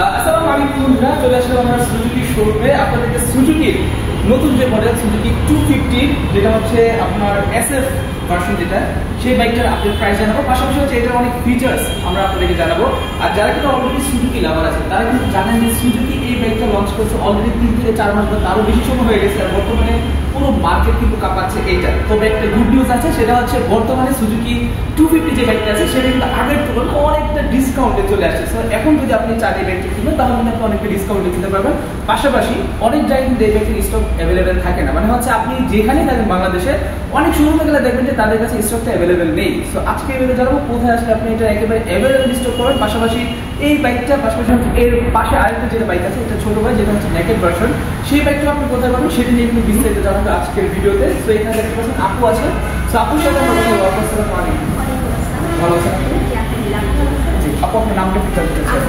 আসসালামু আলাইকুম বন্ধুরা, চলে আসলাম আমরা সুজুকি শোরুমে। আপনাদেরকে সুজুকির নতুন যে মডেল সুজুকি 250 যেটা হচ্ছে আপনার SF ভার্সন, যেটা সেই বাইকটার আপডেট প্রাইস জানাবো। পাশাপাশি হচ্ছে এটার অনেক ফিচার্স আমরা আপনাদেরকে জানাবো। আর যারা কিন্তু অলরেডি সুজুকি লাভার আছে তারা কিন্তু জানেন যে সুজুকি এই বাইকটা লঞ্চ করেছে অলরেডি 3 থেকে 4 মাস বা তারও বেশি সময় হয়ে গেছে। আর বর্তমানে পুরো মার্কেট কিন্তু কাঁপাচ্ছে এইটা। তবে একটা গুড নিউজ আছে, সেটা হচ্ছে বর্তমানে সুজুকি 250 যে বাইকটা আছে সেটা কিন্তু আগের তুলনায় অনেকটা ডিসকাউন্টে চলে আসছে। সো এখন যদি আপনি চান এই বাইকটা কিনবেন তাহলে কিন্তু আপনি অনেকটা ডিসকাউন্টে কিনতে পারবেন। পাশাপাশি অনেক জায়গায় কিন্তু এই বাইকের স্টক অ্যাভেলেবেল থাকে না, মানে হচ্ছে আপনি যেখানেই থাকেন বাংলাদেশে অনেক শোরুমে গেলে দেখবেন যে তাদের কাছে স্টকটা অ্যাভেলেবেল নেই। সো আজকে এই ভিডিও জানাবো কোথায় আসলে আপনি এটা একেবারে অ্যাভেলেবেল স্টক করবেন। পাশাপাশি এই বাইকটা পাশাপাশি এর পাশে আরেকটা যেটা বাইক আছে, এটা ছোট ভাই, যেটা হচ্ছে নেকেড ভার্সন, সেই বাইকটা আপনি কোথায় পাবেন সেটা নিয়ে কিন্তু বিস্তারিত জানাবো আজকের ভিডিওতে। সো এখানে দেখতে পাচ্ছেন আপু আছে। সো আপুর সাথে আমরা কথা বলবো। আসসালামু আলাইকুম। ভালো আছেন আপনি? জি আপু, আপনার নামটা কি জানতে চাই?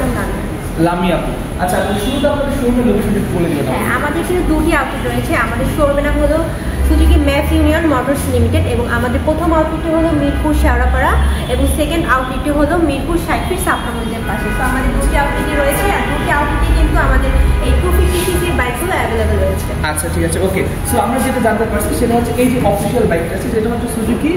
লামি আপু। আচ্ছা, আপনি শুরুতে আপনাদের শোরুমের লোকেশনটা বলে দিবেন। আমাদের কিন্তু দুটি আউটলেট রয়েছে। আমাদের শোরুমের নাম হলো Suzuki math union motors limited এবং আমাদের প্রথম আউটলেটটি হলো মিরপুর শেওড়াপাড়া এবং সেকেন্ড আউটলেটটি হলো মিরপুর 60 ফিট সাপ্তাহ মসজিদের পাশে। তো আমাদের দুটি আউটলেটই রয়েছে, আর দুটি আউটলেটে কিন্তু আমাদের এই 250 সিসির বাইকগুলো অ্যাভেলেবেল রয়েছে। আচ্ছা ঠিক আছে, ওকে। সো আমরা যেটা জানতে পারছি সেটা হচ্ছে এই যে অফিসিয়াল বাইকটা আছে, যেটা হচ্ছে সুজুকি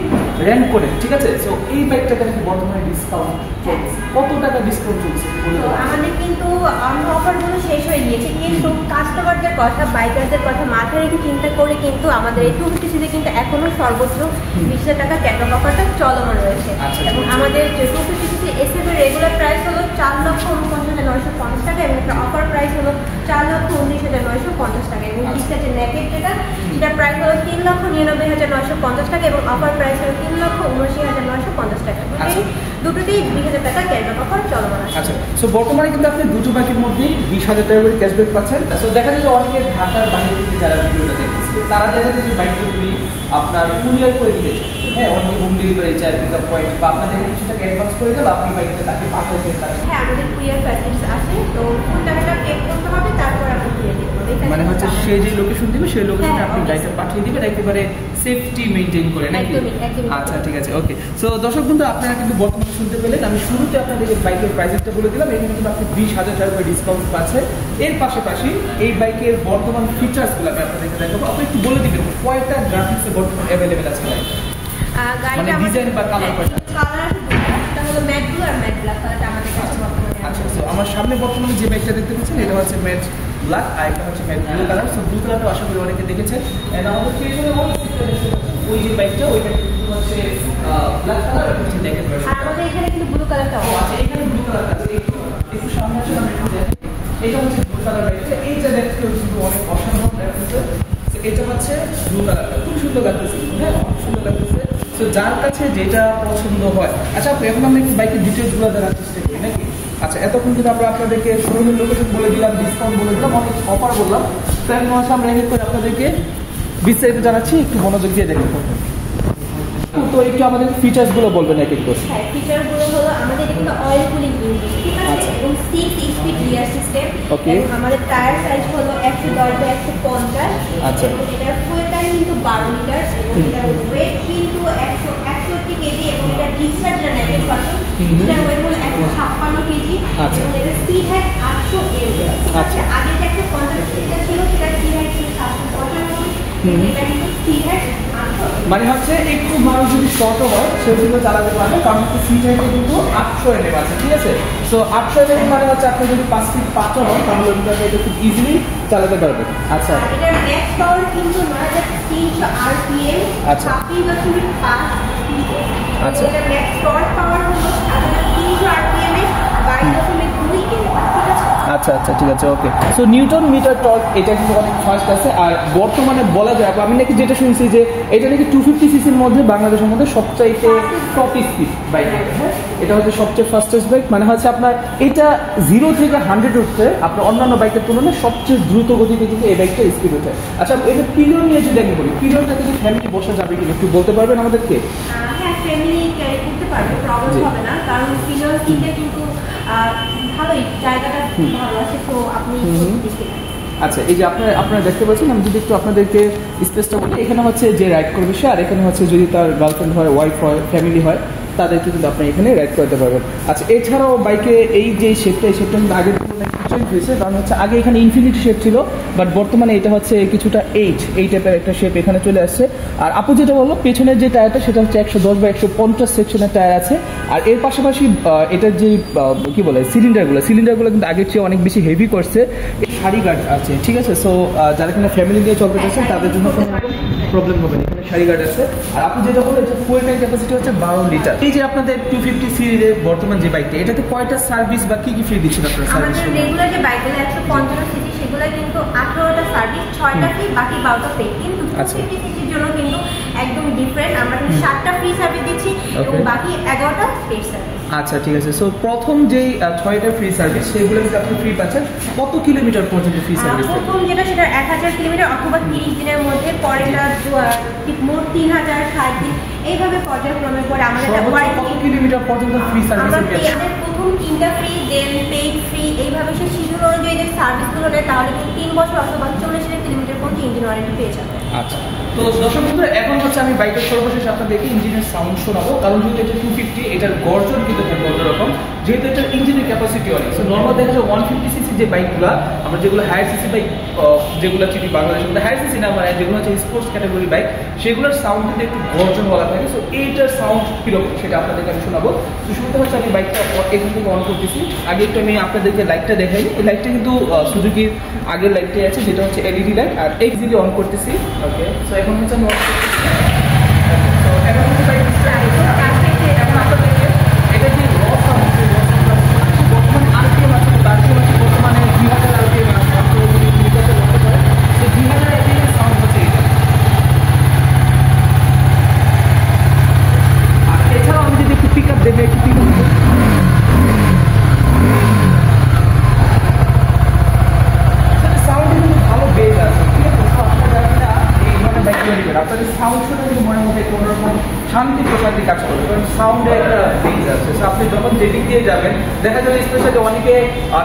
র্যাঙ্ক করে, ঠিক আছে? সো এই বাইকটাতে নাকি বর্তমানে ডিসকাউন্ট চলছে। কত টাকা ডিসকাউন্ট চলছে? তো আমাদের কিন্তু অন্য অফারগুলো শেষ হয়ে গিয়েছে, কিন্তু কাস্টমারদের কথা, বাইকারদের কথা মাথায় রেখে চিন্তা করে কিন্তু আমাদের এই 250 সিসিতে কিন্তু এখনো সর্বোচ্চ 20,000 টাকা ক্যাটলগ অফারটা চলমান রয়েছে। এবং আমাদের যে 250 সিসি SF এর রেগুলার প্রাইস হলো 4,49,950 টাকা এবং একটা অফার প্রাইস হলো 4,19,950 টাকা এবং যে নেকেড যেটা প্রাইস হলো 3,99,950 টাকা এবং অফার প্রাইস হলো 3,79,950 টাকা। দুটোতেই 20,000 টাকা ক্যাশব্যাক অফার চলমান আছে। আচ্ছা, সো বর্তমানে কিন্তু আপনি দুটো বাইকের মধ্যে 20,000 টাকা করে ক্যাশব্যাক পাচ্ছেন। সো দেখা যায় যে অনেকে ঢাকার বাইরে থেকে যারা ভিডিওটা দেখতেছে তারা দেখা যায় যে বাইকগুলি আপনার কুরিয়ার করে দিয়েছে। হ্যাঁ, অনেকে হোম ডেলিভারি চায়, পিকআপ পয়েন্ট, বা আপনাদের কিছু টাকা অ্যাডভান্স করে দিলে আপনি বাইকটা তাকে পাঠিয়ে দিতে পারেন। হ্যাঁ, আমাদের কুরিয়ার ফ্যাসিলিটিস আছে। তো ফুল টাকাটা পে করতে হবে, তারপর আপনি কুরিয়ার দিতে হবে। মানে হচ্ছে সে যে লোকেশন দিবে সেই লোকেশনে আপনি বাইকটা পাঠিয়ে দিবেন একেবারে সেফটি মেইনটেইন করে, নাকি? আচ্ছা ঠিক আছে, ওকে। সো দর্শক বন্ধু, আপনারা কিন্তু বর্তমানে শুনতে পেলেন, আমি শুরুতে আপনাদের বাইকের প্রাইসটা বলে দিলাম। এখানে কিন্তু আপনি 20,000 টাকা করে ডিসকাউন্ট পাচ্ছেন। এর পাশাপাশি এই বাইকের বর্তমান ফিচার্সগুলো আমি আপনাদেরকে দেখাবো। আপনি একটু বলে দিবেন কয়টা গ্রাফিক্সে বর্তমানে অ্যাভেলেবেল আছে মানে ডিজাইন বা কালার কয়টা? কালার দুটো, হলো ম্যাট ব্লু আর ম্যাট ব্ল্যাক কালারটা আমাদের কাছে বর্তমানে। আচ্ছা, সো আমার সামনে বর্তমানে যে বাইকটা দেখতে পাচ্ছেন এটা হচ্ছে ম্যাট ব্ল্যাক, আর একটা হচ্ছে matte blue colour. So blue কালারটা আশা করি অনেকে দেখেছেন। এন্ড আমাদের পেছনে ওই যে বাইকটা, ওইটা কিন্তু হচ্ছে ব্ল্যাক কালার, আর হচ্ছে নেকেড ভার্সন। আর আমাদের এখানে কিন্তু ব্লু কালারটা আছে। এখানে ব্লু কালার আছে, একটু সামনে আসলে আমরা একটু দেখি। এটা হচ্ছে ব্লু কালার বাইকটা। এইটা দেখতে কিন্তু অনেক অসাধারণ লাগতেছে। এটা হচ্ছে ব্লু কালারটা, খুব সুন্দর লাগতেছে। হ্যাঁ, অনেক সুন্দর লাগতেছে। তো যার কাছে যেটা পছন্দ হয়। আচ্ছা, এখন আমরা একটু বাইকের ডিটেলসগুলো দেখার চেষ্টা করি, নাকি? আচ্ছা, এতক্ষণ কিন্তু আমরা আপনাদেরকে শোরুমের লোকেশন বলে দিলাম, ডিসকাউন্ট বলে দিলাম, অনেক অফার বললাম। তো এখন আমরা এক এক করে আপনাদেরকে বিস্তারিত জানাচ্ছি, একটু মনোযোগ দিয়ে দেখুন। তো একটু আমাদের ফিচার্সগুলো বলবেন এক এক করে। হ্যাঁ, ফিচারগুলো হলো আমাদের কিন্তু অয়েল কুলিং ইঞ্জিন, ঠিক আছে, এবং 6 স্পিড গিয়ার সিস্টেম। ওকে। আমাদের টায়ার সাইজ হলো 110 বাই 150। আচ্ছা। এবং এটার ফুয়েল ট্যাঙ্ক কিন্তু 12 লিটার এবং এটার ওয়েট কিন্তু 161 কেজি এবং এটা ডিসচার্জ যেটা নেকেড ভার্সন, এটার ওয়েট হলো 156 কেজি। আচ্ছা। এবং এটার স্পিড হ্যাড 800 mAh। আচ্ছা। আগে যে 150 কিলোমিটার ছিল সেটা স্পিড হ্যাড ছিল 795। এটা কিন্তু স্পিড হ্যাড 800। মানে হচ্ছে একটু মানুষ যদি শর্টও হয় সেগুলো চালাতে পারবে, কারণ হচ্ছে সিট হাইটে কিন্তু 800 mAh আছে, ঠিক আছে? সো 800 mAh মানে হচ্ছে আপনি যদি 5 ফিট 5 হন তাহলে এটা খুব ইজিলি চালাতে পারবে। আচ্ছা, এটার ম্যাক্স পাওয়ার কিন্তু 9300 rpm। আচ্ছা। 5.5 আচ্ছা। এটার ম্যাক্স টর্ক পাওয়ার হলো 7300 rpm এ 22.2 ঠিক আছে? আচ্ছা আচ্ছা, ঠিক আছে, ওকে। সো নিউটন মিটার টর্ক এটা কিন্তু অনেক ফাস্ট আছে। আর বর্তমানে বলা যায়, আমি নাকি যেটা শুনছি যে এটা নাকি 250 সিসির মধ্যে বাংলাদেশের মধ্যে সবচাইতে টপ স্পিড বাইক। হ্যাঁ, এটা হচ্ছে সবচেয়ে ফাস্টেস্ট বাইক। মানে হচ্ছে আপনার এটা 0 থেকে 100 উঠতে আপনার অন্যান্য বাইকের তুলনায় সবচেয়ে দ্রুত গতিতে কিন্তু এই বাইকটা স্পিড ওঠে। আচ্ছা, এটা পিলিয়ন নিয়ে যদি আমি বলি, পিলিয়নটা কিন্তু ফ্যামিলি বসা যাবে কিনা একটু বলতে পারবেন আমাদেরকে? হ্যাঁ, ফ্যামিলি ক্যারি করতে পারবে, প্রবলেম হবে না, কারণ পিলিয়ন সিটে কিন্তু ভালোই জায়গাটা ভালো আছে। তো আপনি আচ্ছা, এই যে আপনারা দেখতে পাচ্ছেন, আমি যদি একটু আপনাদেরকে স্পেসটা বলি, এখানে হচ্ছে যে রাইড করবে সে, আর এখানে হচ্ছে যদি তার গার্লফ্রেন্ড হয়, ওয়াইফ হয়, ফ্যামিলি হয়, তাদেরকে কিন্তু আপনি এখানে রাইড করতে পারবেন। আচ্ছা, এছাড়াও বাইকে এই যে শেপটা, এই শেপটা কিন্তু আগের তুলনায় চেঞ্জ হয়েছে, কারণ হচ্ছে আগে এখানে ইনফিনিটি শেপ ছিল, বাট বর্তমানে এটা হচ্ছে কিছুটা এই টাইপের একটা শেপ এখানে চলে আসছে। আর আপু যেটা বললো, পেছনের যে টায়ারটা সেটা হচ্ছে 110 বা 150 সেকশনের টায়ার আছে। আর এর পাশাপাশি এটার যে কি বলে সিলিন্ডারগুলো কিন্তু আগের চেয়ে অনেক বেশি হেভি করছে। সারি গার্ড আছে, ঠিক আছে। সো যারা কিনা ফ্যামিলি নিয়ে চলতে চাচ্ছেন তাদের জন্য কোনো প্রবলেম হবে না, এখানে সারি গার্ড আছে। আর আপনি যেটা বললেন যে ফুয়েল ট্যাঙ্ক ক্যাপাসিটি হচ্ছে 12 লিটার। এই যে আপনাদের 250 সিরিজের বর্তমান যে বাইকটা, এটাতে কয়টা সার্ভিস বা কি ফ্রি দিচ্ছেন আপনারা? সার্ভিস আমাদের রেগুলার যে বাইকগুলো 150 সিসি সেগুলো কিন্তু 18টা সার্ভিস, 6টা ফ্রি, বাকি 12টা ফ্রি। কিন্তু 250 সিসির জন্য কিন্তু একদম ডিফারেন্ট, আমরা কিন্তু 7টা ফ্রি সার্ভিস দিচ্ছি এবং বাকি 11টা পেড সার্ভিস। আচ্ছা, ঠিক আছে। সো প্রথম যেই 6টা ফ্রি সার্ভিস সেগুলো কিন্তু আপনি ফ্রি পাচ্ছেন। কত কিলোমিটার পর্যন্ত ফ্রি সার্ভিস? প্রথম যেটা সেটা 1000 কিলোমিটার অথবা 30 দিনের মধ্যে, পরেরটা মোট 3060 দিন, এইভাবে পর্যায়ক্রমে করে আমাদের কত কিলোমিটার পর্যন্ত ফ্রি সার্ভিস পেয়েছেন? আমাদের প্রথম 3টা ফ্রি, দেন পেইড ফ্রি, এইভাবে সে শিডিউল অনুযায়ী যে সার্ভিসগুলো নেয় তাহলে কিন্তু 3 বছর অথবা 40 কিলোমিটার পর্যন্ত ইঞ্জিন ওয়ারেন্টি পেয়ে যাবে। আচ্ছা, তো দর্শক বন্ধুরা, এখন হচ্ছে আমি বাইকের সর্বশেষ আপনাদেরকে ইঞ্জিনের সাউন্ড শোনাবো। কারণ যেহেতু এটা 250, এটার গর্জন কিন্তু থাকবে অন্যরকম, যেহেতু এটার ইঞ্জিনের ক্যাপাসিটি অনেক। সো নর্মাল দেখা যায় 150 সিসি যে বাইকগুলো, আমরা যেগুলো হায়ার সিসি বাইক যেগুলো চিনি বাংলাদেশে, হায়ার সিসি না, মানে যেগুলো হচ্ছে স্পোর্টস ক্যাটাগরি বাইক, সেগুলোর সাউন্ড কিন্তু একটু গর্জন বলা থাকে। সো এইটার সাউন্ড কিরকম সেটা আপনাদেরকে আমি শোনাবো। তো শুরুতে হচ্ছে আমি বাইকটা এখান থেকে অন করতেছি। আগে একটু আমি আপনাদেরকে লাইটটা দেখাই। এই লাইটটা কিন্তু সুজুকির আগের লাইটটাই আছে, যেটা হচ্ছে LED light. R exactly on করতেছি। ওকে, সো এখন হচ্ছে আমি অন করতেছি। তো এখন হচ্ছে বাইক স্টার্ট হচ্ছে। এখন আপনাদেরকে এটা যে র সাউন্ড, বর্তমানে আরপিএম আছে, আরপিএম আছে বর্তমানে 2000 আরপিএম আছে। আপনারা যদি মিটারটা লক্ষ্য করেন, তো 2000 আরপিএম সাউন্ড হচ্ছে এটা। আর এছাড়াও আমি যদি একটু পিক আপ দেবে, একটু পিক আপ সাউন্ড কিন্তু ভালো বেজ আছে, ঠিক আছে। তো আপনারা যারা এই ধরনের বাইক তৈরি করেন, আপনাদের সাউন্ড শুনে কিন্তু মনের মধ্যে কোনো রকম শান্তি প্রশান্তি কাজ করবে, কারণ সাউন্ডে একটা বেজ আছে। সো আপনি যখন যেদিক দিয়ে যাবেন, দেখা যাবে স্পেশালি অনেকে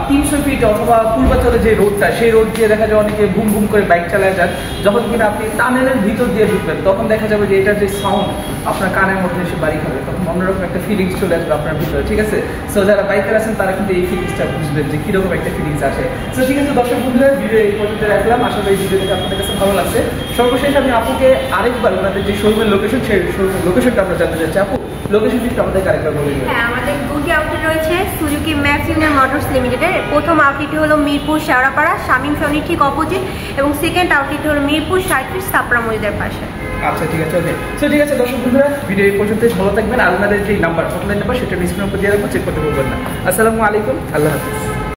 300 ফিট অথবা পূর্বাচলে যে রোডটা, সেই রোড দিয়ে দেখা যায় অনেকে বুম বুম করে বাইক চালায় যান। যখন কিনা আপনি টানেলের ভিতর দিয়ে ঢুকবেন, তখন দেখা যাবে যে এটার যে সাউন্ড আপনার কানের মধ্যে এসে বাড়ি খাবে, তখন অন্যরকম একটা ফিলিংস চলে আসবে আপনার ভিতরে, ঠিক আছে। সো যারা বাইকার আছেন তারা কিন্তু এই ফিলিংসটা বুঝবেন যে কীরকম একটা ফিলিংস আসে। সো ঠিক আছে দর্শক বন্ধুরা, ভিডিও এই পর্যন্ত রাখলাম। আসলে এই ভিডিও থেকে আপনাদের কাছে ভালো লাগছে। সর্বশেষ আমি আপুকে আরেকবার ওনাদের যে শোরুমের লোকেশন, সেই শোরুমের লোকেশনটা আমরা জানতে চাচ্ছি। আপু, লোকেশন কিন্তু আমাদের আরেকবার বলে দিন। হ্যাঁ, আমাদের দুটি আউটলেট রয়েছে সুজুকি ম্যাক্স ইউনিয়ন মোটরস লিমিটেডের। প্রথম আউটলেটটি হলো মিরপুর শেওড়াপাড়া শামীম সনির ঠিক অপোজিট, এবং সেকেন্ড আউটলেট হলো মিরপুর 60 সাপড়া মসজিদের পাশে। আচ্ছা, ঠিক আছে, ওকে। সো ঠিক আছে দর্শক বন্ধুরা, ভিডিও এই পর্যন্ত ভালো থাকবেন। আর আপনাদের যে নাম্বার, হটলাইন নাম্বার, সেটা স্ক্রিনের উপর দিয়ে রাখবো, চেক করতে ভুলবেন না। আসসালামু আলাইকুম, আল্লাহ হাফিজ।